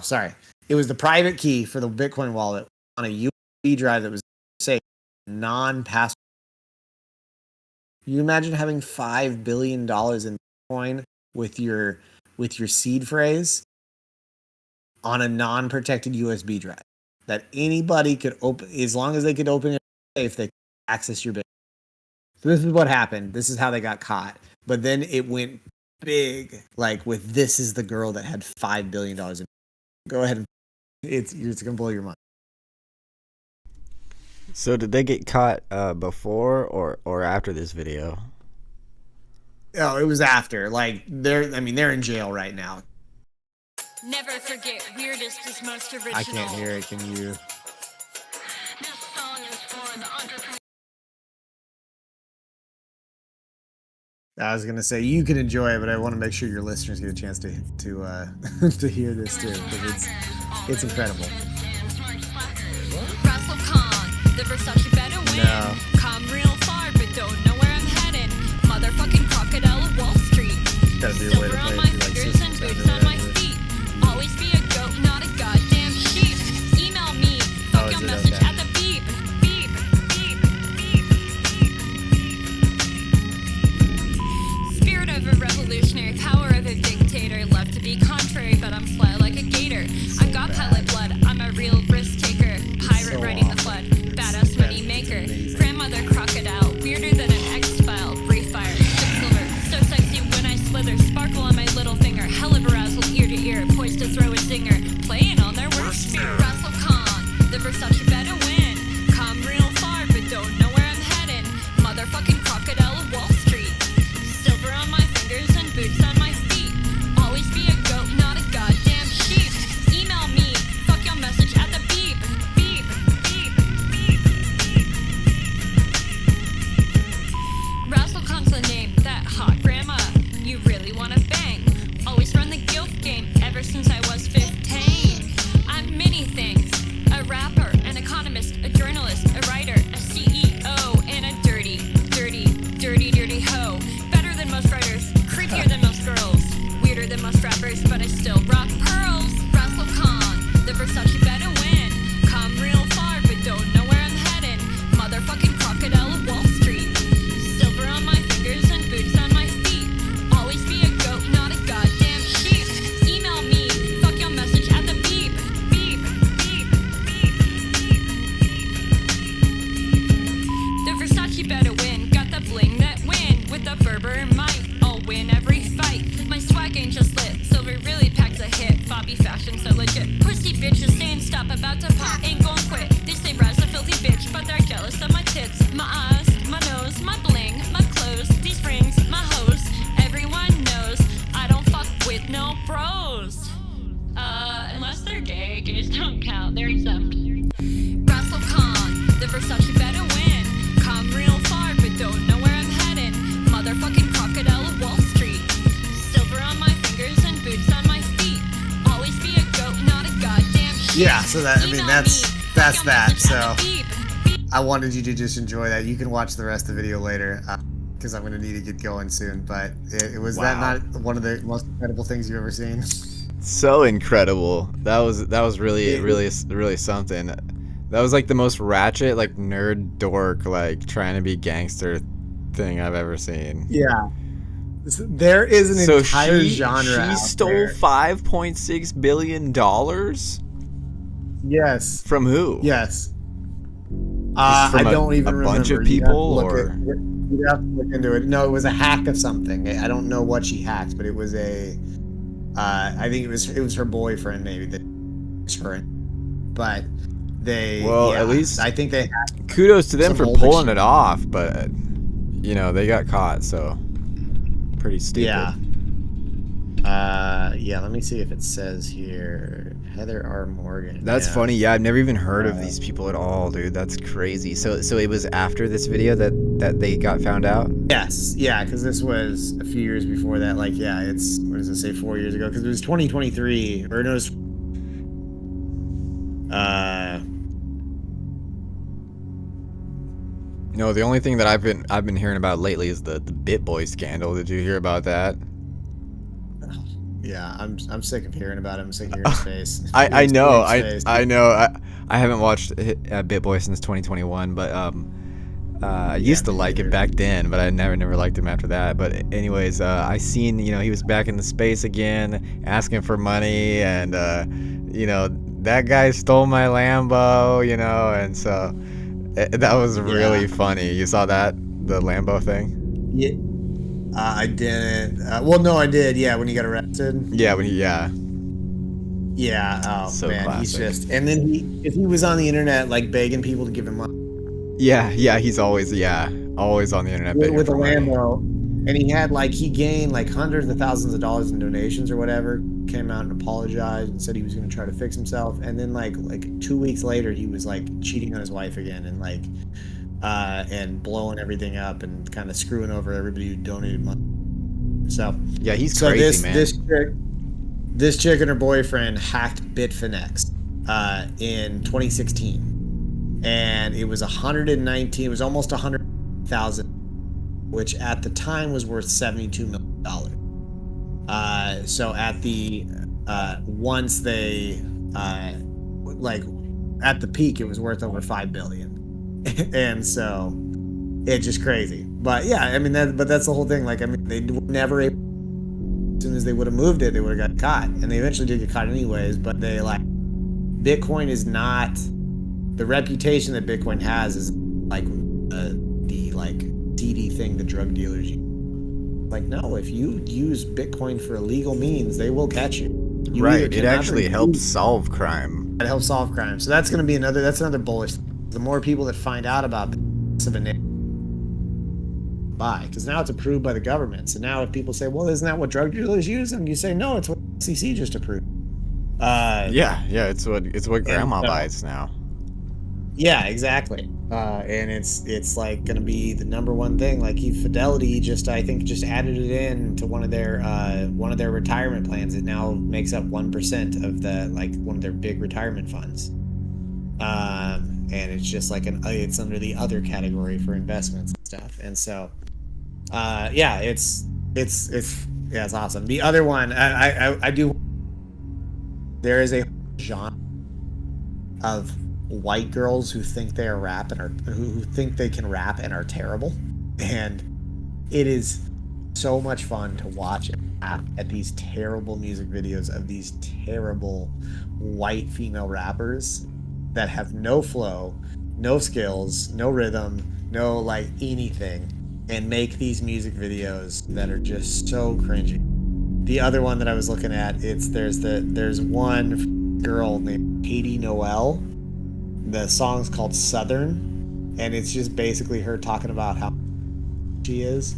sorry. It was the private key for the Bitcoin wallet on a USB drive that was safe, non-password. You imagine having $5 billion in Bitcoin with your seed phrase on a non-protected USB drive that anybody could open, as long as they could open it if they could access your Bitcoin. So this is what happened. This is how they got caught. But then it went big, like with this is the girl that had $5 billion in. Go ahead and it's gonna blow your mind. So did they get caught before or after this video? Oh, it was after. Like they're in jail right now. Never forget, weirdest is most original. I can't hear it. Can you? This song is for the entrepreneur. I was gonna say you can enjoy it, but I want to make sure your listeners get a chance to to hear this too, because it's incredible. Razzlekahn, the Versace better win. No. Come real far, but don't know where I'm headed. Motherfucking crocodile of Wall Street. Gotta be a way to Silver play on it my through like fingers and systems boots on my under feet. Always be a goat, not a goddamn sheep. Email me, fuck your message at the beep. Beep, beep, beep, beep. Spirit of a revolutionary, power of a dictator. Love to be contrary, but I'm fly like a gator. I got pilot blood, I'm a real risk taker. Pirate riding the flood, badass money maker. Grandmother crocodile, weirder than an X-File. Brief fire, silver, so sexy when I slither. Sparkle on my little finger, hella berazzled ear to ear. Poised to throw a zinger, playing on their worst fear. Razzlekahn, the Versace better win. Come real far, but don't know where I'm heading. Motherfucking crocodile of Wall Street. Silver on my fingers and boots on my feet. Always be a goat, not a goddamn sheep. Email me, fuck your message at the beep. Beep, beep, beep, beep. Razzlekahn's the name, that hot grandma. You really wanna bang. Always run the guilt game, ever since I was 15. I'm many things. A rapper, an economist, a journalist, a writer, a CEO, and a dirty, dirty, dirty, dirty hoe. Better than most writers, creepier than most girls, weirder than most rappers, but I still rock pearls. Razzlekahn, the Versace better win. Come real far, but don't know where I'm heading. Motherfucking crocodile of Wall Street. Silver on my fingers and boots on my feet. Always be a goat, not a goddamn sheep. Email me, the Berber might. I'll win every fight. My swag ain't just lit. Silver really packs a hit. Fobby fashion so legit. Pussy bitches saying stop, about to pop. Ain't gon' quit. They say Raz a filthy bitch, but they're jealous of my tits. My eyes, my nose, my bling, my clothes, these rings, my hose. Everyone knows I don't fuck with no bros. Unless they're gay, gays don't count. They're exempt. Razzlekahn, the Versace better win. Come real far, but don't know where I'm heading. Motherfucking crocodile of Wall Street. Silver on my fingers and boots on my feet. Always be a goat, not a goddamn sheep. Yeah, so that, I mean, that's that. So Beep. I wanted you to just enjoy that. You can watch the rest of the video later, because I'm going to need to get going soon. But it was that not one of the most incredible things you've ever seen? So incredible. That was really something. That was like the most ratchet, like nerd dork, like trying to be gangster thing I've ever seen. Yeah. There is an entire genre. She out stole there. $5.6 billion? Yes. From who? Yes. From I don't even remember. a bunch of You'd have to people, look or you'd have to look into it. No, it was a hack of something. I don't know what she hacked, but it was a. I think it was her boyfriend maybe that was her, but they. Well, yeah, at least I think they. Hacked kudos to them some for older pulling shit. it off, but they got caught, so pretty stupid. Yeah. Yeah. Let me see if it says here. Heather R. Morgan. That's yeah. funny. Yeah, I've never even heard of these people at all, dude. That's crazy. So it was after this video that they got found out? Yes, yeah, because this was a few years before that. Like, yeah, it's, what does it say, 4 years ago? Because it was 2023, or no, it was, No, the only thing that I've been hearing about lately is the BitBoy scandal. Did you hear about that? yeah, I'm sick of hearing about him. I'm sick of hearing his face. I know. Face. I know. I haven't watched BitBoy since 2021, but I used to me like neither. it back then, but I never liked him after that. But anyways, I seen he was back in the space again, asking for money, and that guy stole my Lambo, and so that was really funny. You saw that, the Lambo thing? Yeah, I didn't. Well, no, I did. Yeah, when he got arrested. Yeah, Yeah. Oh So man, classic. he's just. And then he was on the internet like begging people to give him money. Yeah, he's always on the internet begging with a for money. Lambo, and he gained like hundreds of thousands of dollars in donations or whatever. Came out and apologized and said he was going to try to fix himself. And then like 2 weeks later, he was like cheating on his wife again and like and blowing everything up and kind of screwing over everybody who donated money. So Yeah, he's crazy, man. This chick and her boyfriend hacked Bitfinex in 2016, and it was 119. It was almost 100,000, which at the time was worth $72 million. So at the once they at the peak, it was worth over $5 billion, and so it's just crazy. But yeah, I mean that's the whole thing. Like, I mean, they were never able. As soon as they would have moved it, they would have got caught, and they eventually did get caught anyways. But they Bitcoin is not the reputation that Bitcoin has is like the seedy thing the drug dealers use. Like, no, if you use Bitcoin for illegal means, they will catch you. Right, it actually helps solve crime. It helps solve crime. So that's going to be another bullish. The more people that find out about this of a buy, because now it's approved by the government. So now if people say, well, isn't that what drug dealers use? And you say, no, it's what the SEC just approved. Yeah, it's what grandma buys now. Yeah, exactly. And it's like going to be the number one thing. Like Fidelity just added it in to one of their retirement plans. It now makes up 1% of the one of their big retirement funds. And it's just it's under the other category for investments and stuff. And so, yeah, it's awesome. The other one, I do. There is a genre of white girls who think they are who think they can rap and are terrible, and it is so much fun to watch and laugh at these terrible music videos of these terrible white female rappers that have no flow, no skills, no rhythm, no anything, and make these music videos that are just so cringy. The other one that I was looking at, there's one girl named Katie Noel. The song's called Southern, and it's just basically her talking about how she is.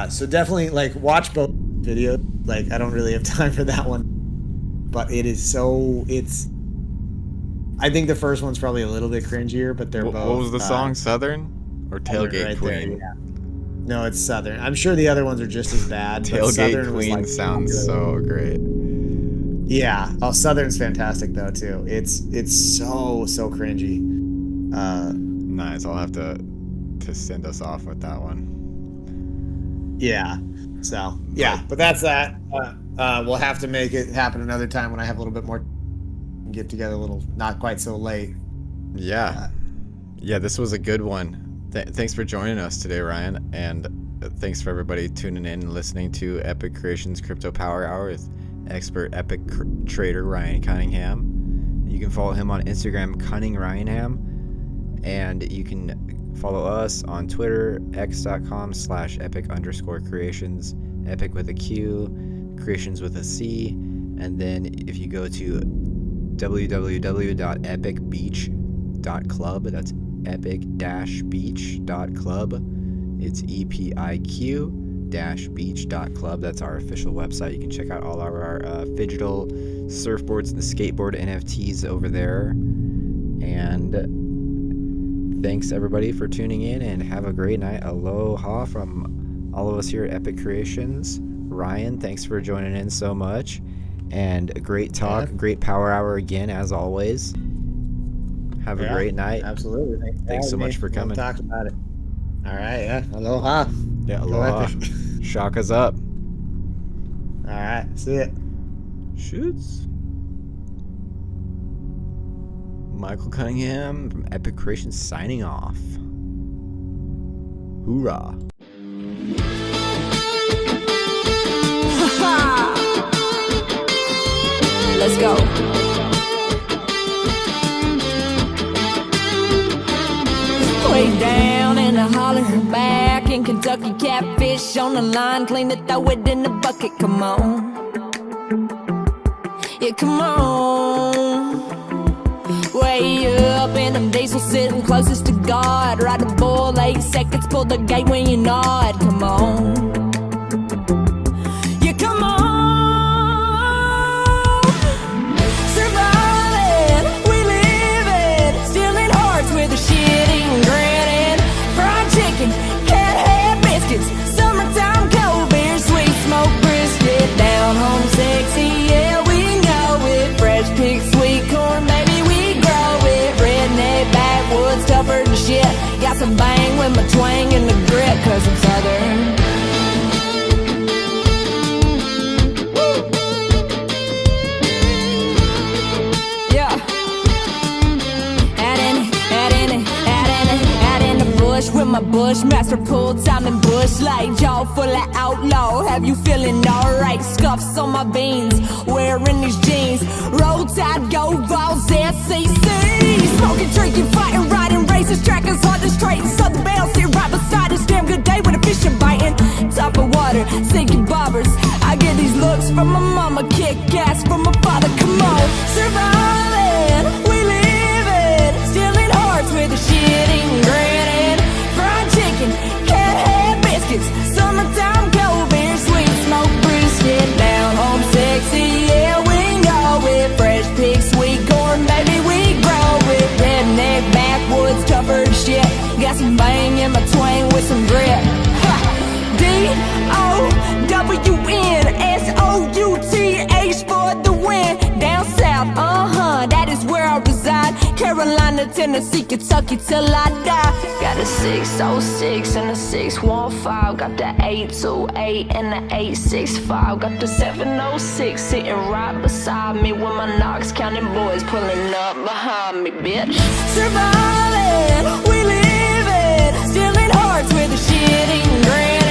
So definitely like watch both videos. Like I don't really have time for that one, but I think the first one's probably a little bit cringier, but they're both. What was the song? Southern or Tailgate right Queen? There, yeah. No, it's Southern. I'm sure the other ones are just as bad. Tailgate Queen sounds so great. Yeah. Oh, Southern's fantastic though too. It's so cringy. Nice. I'll have to send us off with that one. Yeah. So yeah, but that's that. We'll have to make it happen another time when I have a little bit more. Get together a little, not quite so late. Yeah. Yeah. This was a good one. Thanks for joining us today, Ryan, and thanks for everybody tuning in and listening to Epic Creations Crypto Power Hour with expert Epic trader Ryan Cunningham. You can follow him on Instagram, Cunningham, and you can follow us on Twitter, x.com/epic_creations, epic with a Q, creations with a C, and then if you go to www.epicbeach.club, that's epic-beach.club. It's EpiQ-beach.club. That's our official website. You can check out all our digital surfboards and the skateboard NFTs over there. And thanks everybody for tuning in, and have a great night. Aloha from all of us here at Epic Creations. Ryan, thanks for joining in so much. And a great talk, great power hour again, as always. Have a great night. Absolutely. Thanks so much for coming. We'll talk about it. All right. Yeah. Aloha. Yeah. Aloha. Shaka's up. All right. See ya. Shoots. Michael Cunningham from Epic Creations signing off. Hoorah. Let's go. Way down in the holler, back in Kentucky, catfish on the line, clean it, throw it in the bucket. Come on, yeah, come on. Way up in them diesel, sitting closest to God. Ride the bull 8 seconds, pull the gate when you nod. Come on, yeah, come on. With a shitting, grinning, fried chicken, cat head biscuits, summertime cold beer, sweet smoke brisket, down home sexy, yeah, we know it. Fresh pig, sweet corn, baby, we grow it. Redneck backwoods, tougher than shit. Got some bang with my twang and the grit, 'cause I'm southern. With my bushmaster pull time and bush light, jaw full of outlaw. Have you feeling alright? Scuffs on my beans, wearing these jeans. Roll tide, go balls, SEC. Smoking, drinking, fighting, riding races, trackers hard to straighten. Southern Belle sit right beside us. Damn good day when the fish are biting. Top of water, sinking bobbers. I get these looks from my mama, kick ass from my father. Come on, surviving, we living, stealing hearts with a shitting, grinning. Fried chicken, cat head biscuits, summertime cold beer, sweet smoke brisket, down home sexy, yeah, we know it. Fresh pig, sweet corn, baby, we grow it. Redneck backwoods, tougher than shit. Got some bang in my twang with some grit. DOWNSOUTH for the win. Down south, that is where I reside. Carolina, Tennessee, Kentucky till I die. Got a 606 and a 615. Got the 828 and the 865. Got the 706 sitting right beside me, with my Knox County boys pulling up behind me, bitch. Surviving, we living, stealing hearts with a shitting grin.